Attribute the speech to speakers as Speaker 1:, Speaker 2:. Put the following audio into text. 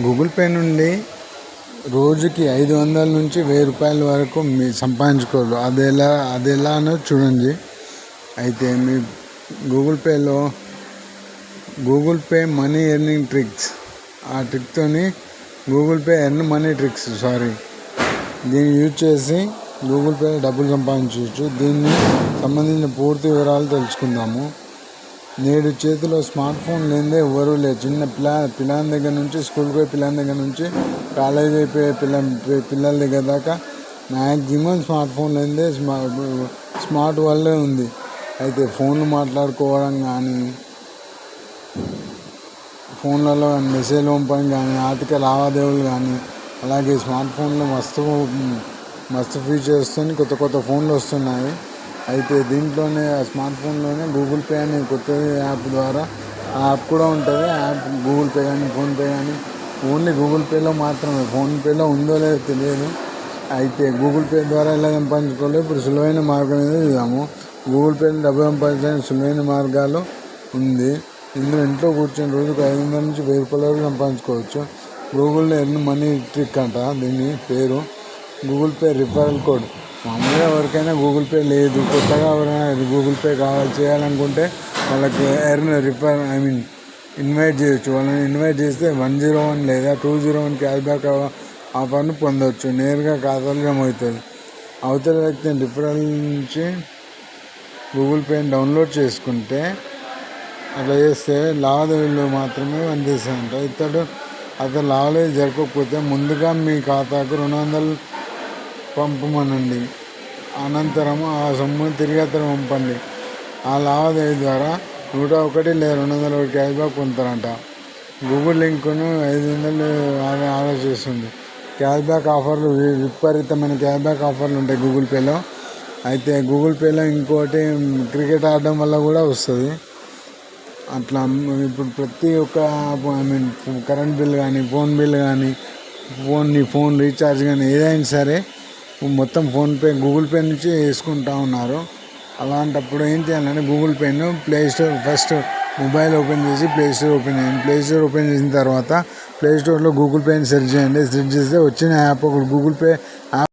Speaker 1: Google pay నుండి రోజుకి 500 నుంచి 1000 రూపాయల వరకు మీ సంపాదించుకోవాలి. అది ఎలానో చూడండి. అయితే మీ Google Pay money earning tricks, ఆ ట్రిక్తోని Google Pay earn money tricks దీన్ని యూజ్ చేసి గూగుల్ పే డబ్బులు సంపాదించవచ్చు. దీన్ని సంబంధించిన పూర్తి వివరాలు తెలుసుకుందాము. నేడు చేతిలో స్మార్ట్ ఫోన్ లేనిదే ఎవరూ లేరు. చిన్న పిల్లల దగ్గర నుంచి, స్కూల్కి పోయే పిల్లల దగ్గర నుంచి, కాలేజీ అయిపోయే పిల్లల దగ్గర దాకా మ్యాక్సిమం స్మార్ట్ ఫోన్ లేనిదే స్మార్ట్ వరల్డే ఉంది. అయితే ఫోన్లు మాట్లాడుకోవడం కానీ, ఫోన్లలో మెసేజ్లు పంపడం కానీ, ఆర్థిక లావాదేవీలు కానీ, అలాగే స్మార్ట్ ఫోన్లో మస్తు ఫీచర్స్తో కొత్త ఫోన్లు వస్తున్నాయి. అయితే దీంట్లోనే స్మార్ట్ ఫోన్లోనే గూగుల్ పే అనే కొత్త యాప్ ద్వారా, ఆ యాప్ కూడా ఉంటుంది. యాప్ గూగుల్ పే కానీ, ఫోన్పే కానీ ఓన్లీ గూగుల్ పేలో మాత్రమే, ఫోన్పేలో ఉందో లేదో తెలియదు. అయితే గూగుల్ పే ద్వారా ఎలా సంపాదించుకోవాలి, ఇప్పుడు సులువైన మార్గం ఏదో చూద్దాము. గూగుల్ పేలో డబ్బు సంపాదించడానికి సులువైన మార్గాలు ఉంది. ఇంట్లో కూర్చొని రోజుకు 500 నుంచి 1000 రూపాయల వరకు సంపాదించుకోవచ్చు. గూగుల్లో ఎర్న్ మనీ ట్రిక్ అంట దీని పేరు. Google pay referral code. మామూలుగా ఎవరికైనా గూగుల్ పే లేదు, కొత్తగా ఎవరైనా గూగుల్ పే చేయాలనుకుంటే వాళ్ళకి ఇన్వైట్ చేయొచ్చు. వాళ్ళని ఇన్వైట్ చేస్తే 101 లేదా 201 క్యాష్ బ్యాక్ ఆఫర్ను పొందవచ్చు. నేరుగా ఖాతాలో జమ అవుతుంది. అవతల వ్యక్తిని రిఫరల్ నుంచి గూగుల్ పేని డౌన్లోడ్ చేసుకుంటే, అట్లా చేస్తే లావాదేవీలు మాత్రమే పనిచేస్తాయంట. అతను లావాదేవీలు జరపకపోతే ముందుగా మీ ఖాతాకు 200 పంపమనండి. అనంతరం ఆ సొమ్మును తిరిగి అతను పంపండి. ఆ లావాదేవీ ద్వారా 101 లేదా 201 క్యాష్ బ్యాక్ పొందుతారంట. గూగుల్ లింక్ను 500 ఆర్డర్ చేస్తుంది. క్యాష్ బ్యాక్ ఆఫర్లు, విపరీతమైన క్యాష్ బ్యాక్ ఆఫర్లు ఉంటాయి గూగుల్ పేలో. అయితే గూగుల్ పేలో ఇంకోటి క్రికెట్ ఆడడం వల్ల కూడా వస్తుంది. అట్లా ఇప్పుడు ప్రతి ఒక్క కరెంట్ బిల్ కానీ, ఫోన్ బిల్ కానీ, ఫోన్ రీఛార్జ్ కానీ ఏదైనా సరే మొత్తం ఫోన్పే, గూగుల్ పే నుంచి వేసుకుంటా ఉన్నారు. అలాంటప్పుడు ఏం చేయాలంటే గూగుల్ పేను ప్లేస్టోర్, ఫస్ట్ మొబైల్ ఓపెన్ చేసి ప్లేస్టోర్ ఓపెన్ చేయండి. ప్లేస్టోర్ ఓపెన్ చేసిన తర్వాత ప్లేస్టోర్లో గూగుల్ పేని సెర్చ్ చేయండి. సెర్చ్ చేస్తే వచ్చిన యాప్ ఒకటి గూగుల్ పే యాప్